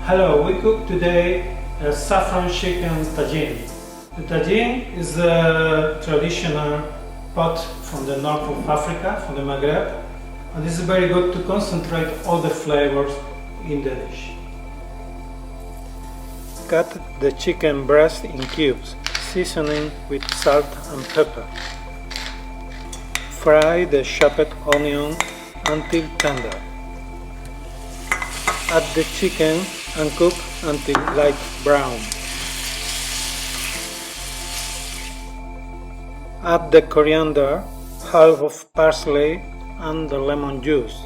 Hello, we cook today a saffron chicken tajine. The tajine is a traditional pot from the north of Africa, from the Maghreb, and this is very good to concentrate all the flavors in the dish. Cut the chicken breast in cubes, seasoning with salt and pepper. Fry the chopped onion until tender. Add the chicken and cook until light brown. Add the coriander, half of parsley and the lemon juice.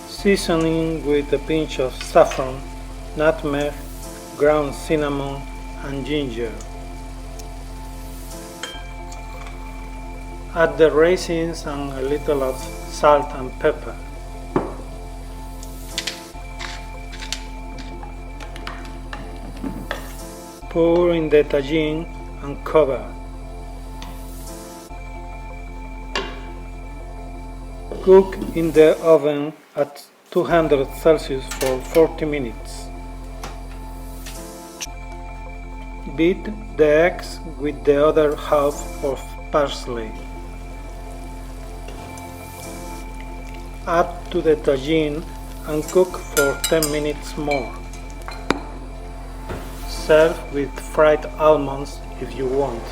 Seasoning with a pinch of saffron, nutmeg, ground cinnamon and ginger. Add the raisins and a little of salt and pepper. Pour in the tajine and cover. Cook in the oven at 200 Celsius for 40 minutes. Beat the eggs with the other half of parsley. Add to the tajine and cook for 10 minutes more. Serve with fried almonds if you want.